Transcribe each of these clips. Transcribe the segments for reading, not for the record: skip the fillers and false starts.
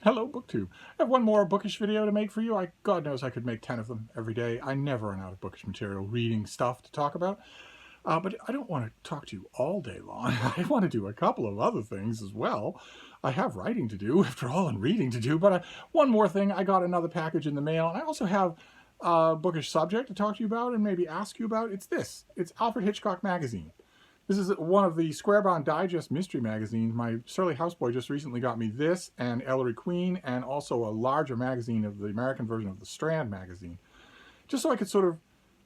Hello, BookTube. I have one more bookish video to make for you. God knows I could make 10 of them every day. I never run out of bookish material, reading stuff to talk about. But I don't want to talk to you all day long. I want to do a couple of other things as well. I have writing to do, after all, and reading to do. But one more thing, I got another package in the mail, and I also have a bookish subject to talk to you about and maybe ask you about. It's this. It's Alfred Hitchcock magazine. This is one of the Squarebound Digest mystery magazines. My surly houseboy just recently got me this and Ellery Queen, and also a larger magazine of the American version of the Strand magazine. Just so I could sort of,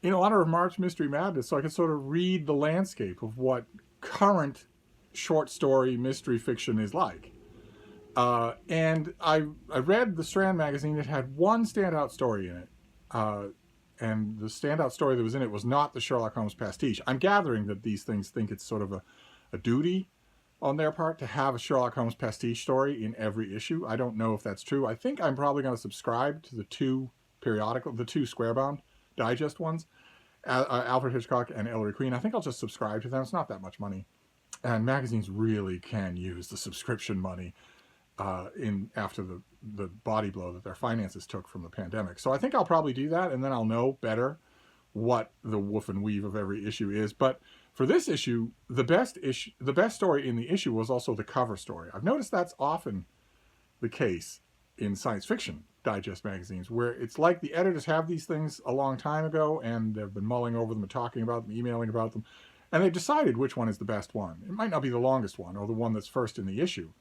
in honor of March Mystery Madness, so I could sort of read the landscape of what current short story mystery fiction is like. And I read the Strand magazine. It had one standout story in it. And the standout story that was in it was not the Sherlock Holmes pastiche. I'm gathering that these things think it's sort of a duty on their part to have a Sherlock Holmes pastiche story in every issue. I don't know if that's true. I think I'm probably going to subscribe to the two Squarebound Digest ones, Alfred Hitchcock and Ellery Queen. I think I'll just subscribe to them. It's not that much money. And magazines really can use the subscription money after the body blow that their finances took from the pandemic. So I think I'll probably do that, and then I'll know better what the woof and weave of every issue is. But for this issue, the best story in the issue was also the cover story. I've noticed that's often the case in science fiction digest magazines, where it's like the editors have these things a long time ago, and they've been mulling over them and talking about them, emailing about them, and they've decided which one is the best one. It might not be the longest one or the one that's first in the issue,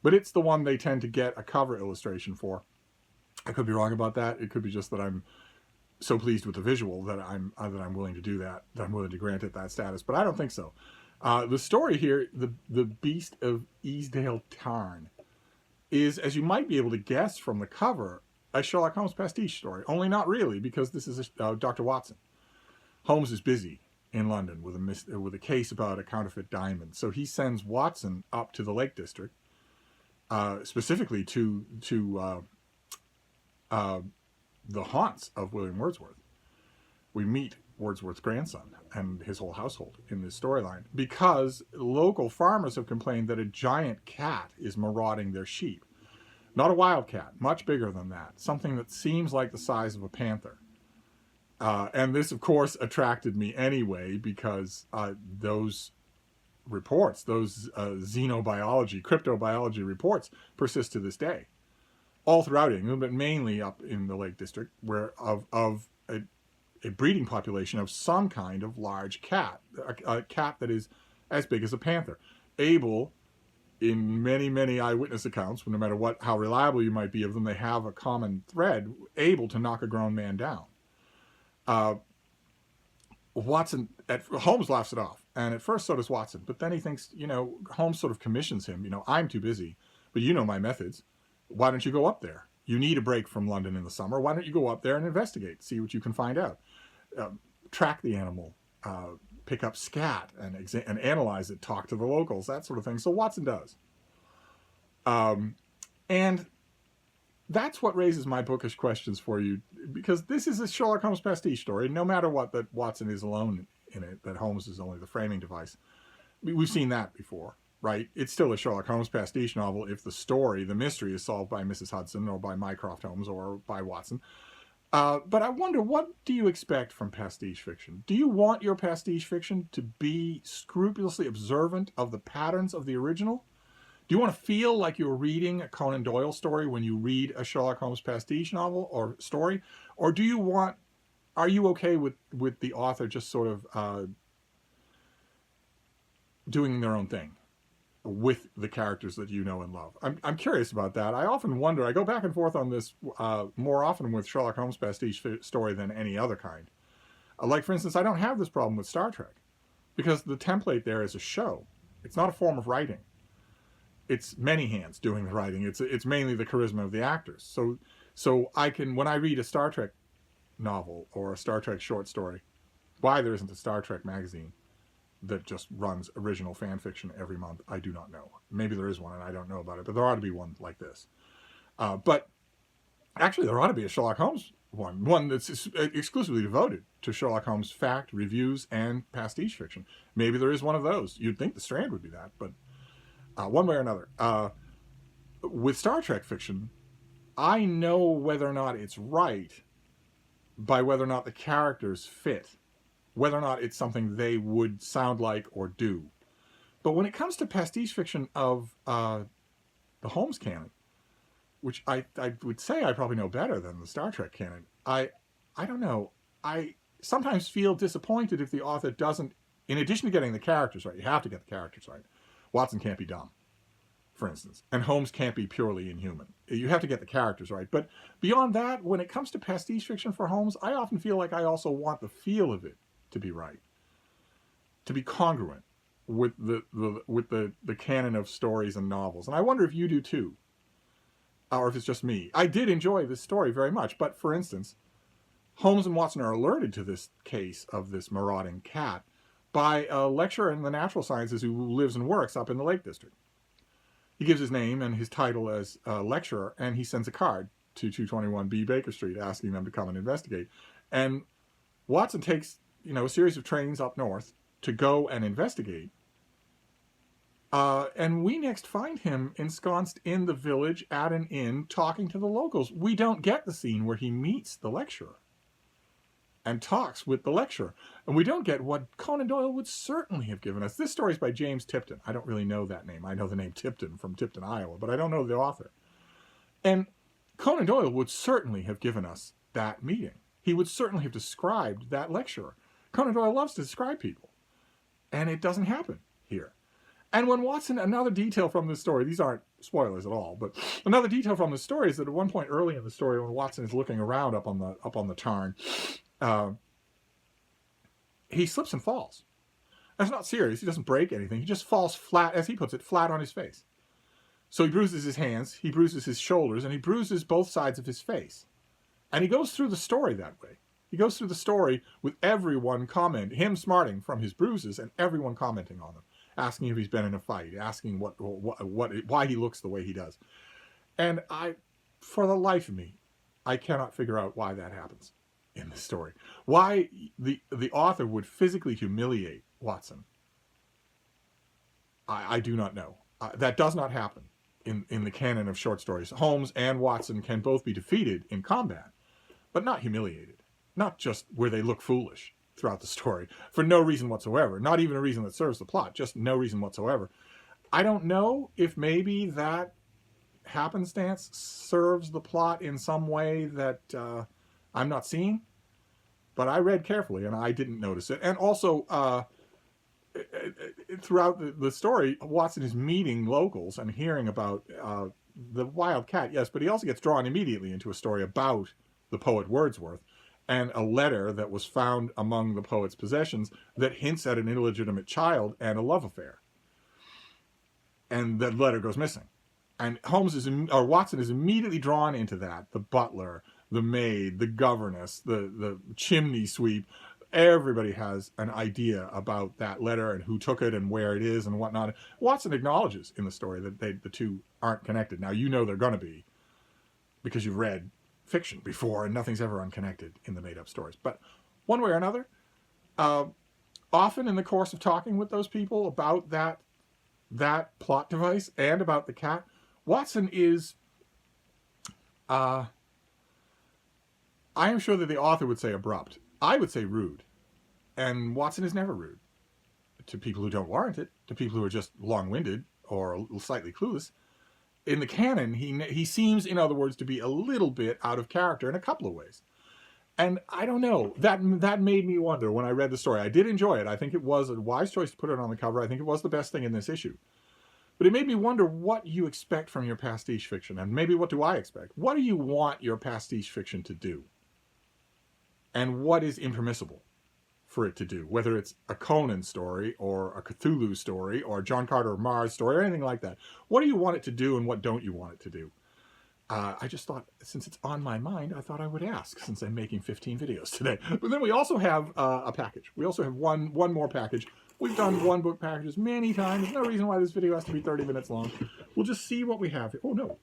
but it's the one they tend to get a cover illustration for. I could be wrong about that. It could be just that I'm so pleased with the visual that I'm willing to do that, that I'm willing to grant it that status. But I don't think so. The story here, the Beast of Easdale Tarn, is, as you might be able to guess from the cover, a Sherlock Holmes pastiche story. Only not really, because this is Dr. Watson. Holmes is busy in London with a case about a counterfeit diamond, so he sends Watson up to the Lake District. Specifically to the haunts of William Wordsworth. We meet Wordsworth's grandson and his whole household in this storyline because local farmers have complained that a giant cat is marauding their sheep. Not a wild cat, much bigger than that. Something that seems like the size of a panther. And this, of course, attracted me anyway because those reports, those xenobiology, cryptobiology reports, persist to this day, all throughout England, but mainly up in the Lake District, where of a breeding population of some kind of large cat, a cat that is as big as a panther, able, in many eyewitness accounts, no matter how reliable you might be of them, they have a common thread, able to knock a grown man down. Holmes laughs it off, and at first so does Watson, but then he thinks, Holmes sort of commissions him, I'm too busy, but you know my methods. Why don't you go up there? You need a break from London in the summer. Why don't you go up there and investigate, see what you can find out? Track the animal, pick up scat and analyze it, talk to the locals, that sort of thing. So Watson does. And that's what raises my bookish questions for you, because this is a Sherlock Holmes pastiche story. No matter what, that Watson is alone in it, that Holmes is only the framing device. We've seen that before, right? It's still a Sherlock Holmes pastiche novel if the mystery is solved by Mrs. Hudson or by Mycroft Holmes or by Watson. But I wonder, what do you expect from pastiche fiction? Do you want your pastiche fiction to be scrupulously observant of the patterns of the original? Do you want to feel like you're reading a Conan Doyle story when you read a Sherlock Holmes pastiche novel or story? Or are you okay with the author just sort of doing their own thing with the characters that you know and love? I'm curious about that. I often wonder, I go back and forth on this more often with Sherlock Holmes pastiche story than any other kind. Like, for instance, I don't have this problem with Star Trek because the template there is a show. It's not a form of writing. It's many hands doing the writing. It's mainly the charisma of the actors. So I can, when I read a Star Trek novel or a Star Trek short story, why there isn't a Star Trek magazine that just runs original fan fiction every month, I do not know. Maybe there is one and I don't know about it, but there ought to be one like this. But actually there ought to be a Sherlock Holmes one that's exclusively devoted to Sherlock Holmes fact, reviews, and pastiche fiction. Maybe there is one of those. You'd think the Strand would be that, but one way or another. With Star Trek fiction, I know whether or not it's right by whether or not the characters fit, whether or not it's something they would sound like or do. But when it comes to pastiche fiction of the Holmes canon, which I would say I probably know better than the Star Trek canon, I don't know. I sometimes feel disappointed if the author doesn't, in addition to getting the characters right, you have to get the characters right. Watson can't be dumb, for instance, and Holmes can't be purely inhuman. You have to get the characters right. But beyond that, when it comes to pastiche fiction for Holmes, I often feel like I also want the feel of it to be right, to be congruent with the canon of stories and novels. And I wonder if you do too, or if it's just me. I did enjoy this story very much, but for instance, Holmes and Watson are alerted to this case of this marauding cat by a lecturer in the natural sciences who lives and works up in the Lake District. He gives his name and his title as a lecturer, and he sends a card to 221B Baker Street asking them to come and investigate. And Watson takes, a series of trains up north to go and investigate. And we next find him ensconced in the village at an inn talking to the locals. We don't get the scene where he meets the lecturer and talks with the lecturer. And we don't get what Conan Doyle would certainly have given us. This story is by James Tipton. I don't really know that name. I know the name Tipton from Tipton, Iowa, but I don't know the author. And Conan Doyle would certainly have given us that meeting. He would certainly have described that lecturer. Conan Doyle loves to describe people. And it doesn't happen here. And when Watson, another detail from this story, these aren't spoilers at all, but another detail from the story is that at one point early in the story, when Watson is looking around up on the tarn, he slips and falls. That's not serious. He doesn't break anything. He just falls flat, as he puts it, flat on his face. So he bruises his hands, he bruises his shoulders, and he bruises both sides of his face. And he goes through the story that way. He goes through the story with everyone him smarting from his bruises and everyone commenting on them, asking if he's been in a fight, asking why he looks the way he does. And for the life of me, I cannot figure out why that happens in this story. Why the author would physically humiliate Watson, I do not know. That does not happen in the canon of short stories. Holmes and Watson can both be defeated in combat, but not humiliated. Not just where they look foolish throughout the story, for no reason whatsoever. Not even a reason that serves the plot, just no reason whatsoever. I don't know if maybe that happenstance serves the plot in some way that I'm not seeing, but I read carefully and I didn't notice it. And also, throughout the story, Watson is meeting locals and hearing about the wild cat, yes, but he also gets drawn immediately into a story about the poet Wordsworth and a letter that was found among the poet's possessions that hints at an illegitimate child and a love affair. And that letter goes missing. And Watson is immediately drawn into that. The butler, the maid, the governess, the chimney sweep. Everybody has an idea about that letter and who took it and where it is and whatnot. Watson acknowledges in the story that the two aren't connected. Now, you know they're going to be because you've read fiction before and nothing's ever unconnected in the made-up stories. But one way or another, often in the course of talking with those people about that plot device and about the cat, Watson is, I am sure that the author would say abrupt. I would say rude. And Watson is never rude to people who don't warrant it, to people who are just long-winded or slightly clueless. In the canon, he seems, in other words, to be a little bit out of character in a couple of ways. And I don't know. That made me wonder when I read the story. I did enjoy it. I think it was a wise choice to put it on the cover. I think it was the best thing in this issue. But it made me wonder what you expect from your pastiche fiction. And maybe what do I expect? What do you want your pastiche fiction to do? And what is impermissible for it to do? Whether it's a Conan story or a Cthulhu story or a John Carter of Mars story or anything like that. What do you want it to do and what don't you want it to do? I just thought, since it's on my mind, I thought I would ask, since I'm making 15 videos today. But then we also have a package. We also have one more package. We've done one book packages many times. There's no reason why this video has to be 30 minutes long. We'll just see what we have here. Oh, no.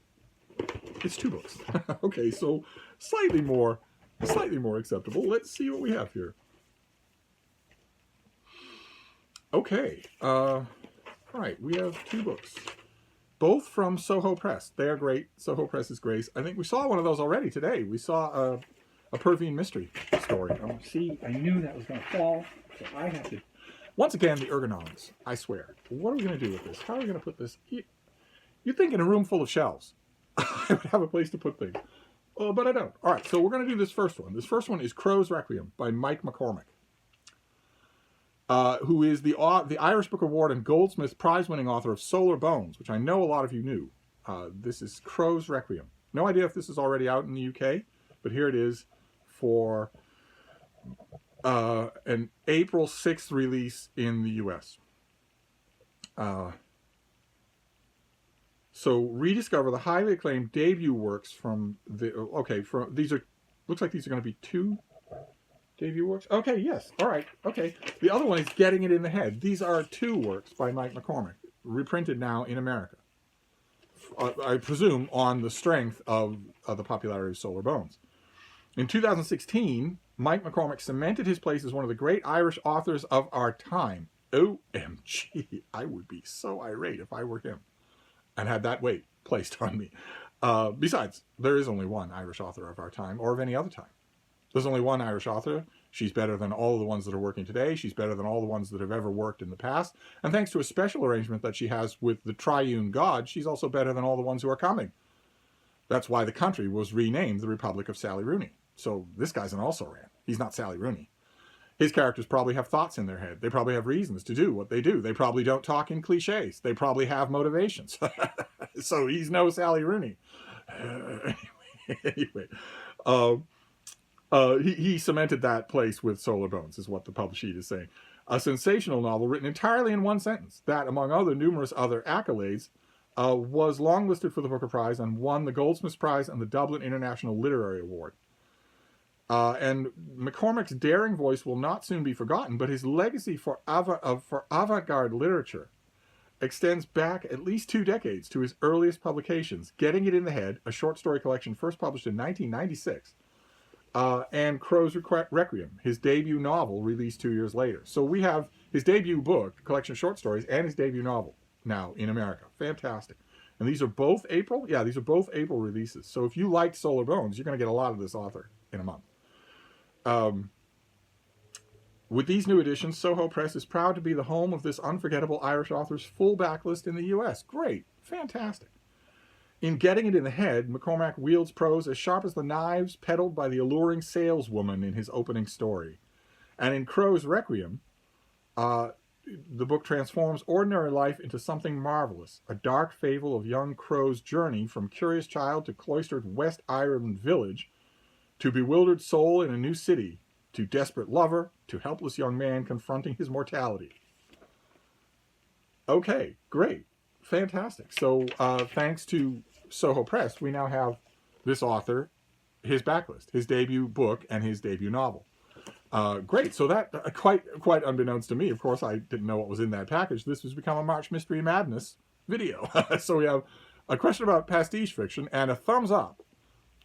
It's 2 books. Okay, so slightly more acceptable. Let's see what we have here. Okay. All right, we have 2 books. both from Soho Press. They are great. Soho Press is great. I think we saw one of those already today. We saw a Pervian mystery story. Oh, see, I knew that was going to fall, so I have to... Once again, the ergonomics, I swear. What are we going to do with this? How are we going to put this? You'd think in a room full of shelves, I would have a place to put things. But I don't. All right, so we're going to do this first one. This first one is Crow's Requiem by Mike McCormick, who is the Irish Book Award and Goldsmith Prize-winning author of Solar Bones, which I know a lot of you knew. This is Crow's Requiem. No idea if this is already out in the UK, but here it is for an April 6th release in the US. So rediscover the highly acclaimed debut works from the... Okay, these are... Looks like these are going to be 2 debut works. Okay, yes. All right. Okay. The other one is Getting It in the Head. These are 2 works by Mike McCormick, reprinted now in America. I presume on the strength of the popularity of Solar Bones. In 2016, Mike McCormick cemented his place as one of the great Irish authors of our time. OMG, I would be so irate if I were him and had that weight placed on me. Besides, there is only one Irish author of our time, or of any other time. There's only one Irish author. She's better than all of the ones that are working today. She's better than all the ones that have ever worked in the past. And thanks to a special arrangement that she has with the triune God, she's also better than all the ones who are coming. That's why the country was renamed the Republic of Sally Rooney. So this guy's an also-ran. He's not Sally Rooney. His characters probably have thoughts in their head. They probably have reasons to do what they do. They probably don't talk in cliches. They probably have motivations. So he's no Sally Rooney. Anyway, he cemented that place with Solar Bones, is what the pub sheet is saying. A sensational novel written entirely in one sentence that, among other numerous other accolades, was longlisted for the Booker Prize and won the Goldsmiths Prize and the Dublin International Literary Award. And McCormick's daring voice will not soon be forgotten, but his legacy for avant-garde literature extends back at least 2 decades to his earliest publications, Getting It in the Head, a short story collection first published in 1996, and Crow's Requiem, his debut novel released 2 years later. So we have his debut book, collection of short stories, and his debut novel now in America. Fantastic. And these are both April? Yeah, these are both April releases. So if you liked Solar Bones, you're going to get a lot of this author in a month. With these new editions, Soho Press is proud to be the home of this unforgettable Irish author's full backlist in the US. Great. Fantastic. In Getting It in the Head, McCormack wields prose as sharp as the knives peddled by the alluring saleswoman in his opening story. And in Crow's Requiem, the book transforms ordinary life into something marvelous, a dark fable of young Crow's journey from curious child to cloistered West Ireland village, to bewildered soul in a new city, to desperate lover, to helpless young man confronting his mortality. Okay, great. Fantastic. So thanks to Soho Press, we now have this author, his backlist, his debut book, and his debut novel. Great. So that, quite unbeknownst to me, of course, I didn't know what was in that package. This has become a March Mystery Madness video. So we have a question about pastiche fiction and a thumbs up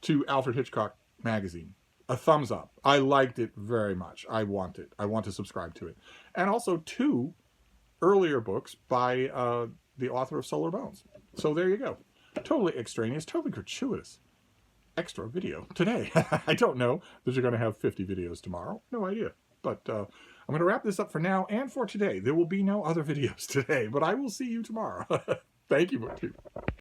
to Alfred Hitchcock magazine. A thumbs up. I liked it very much. I want it. I want to subscribe to it. And also 2 earlier books by the author of Solar Bones. So there you go. Totally extraneous, totally gratuitous. Extra video today. I don't know that you're going to have 50 videos tomorrow. No idea. But I'm going to wrap this up for now and for today. There will be no other videos today, but I will see you tomorrow. Thank you, BookTube.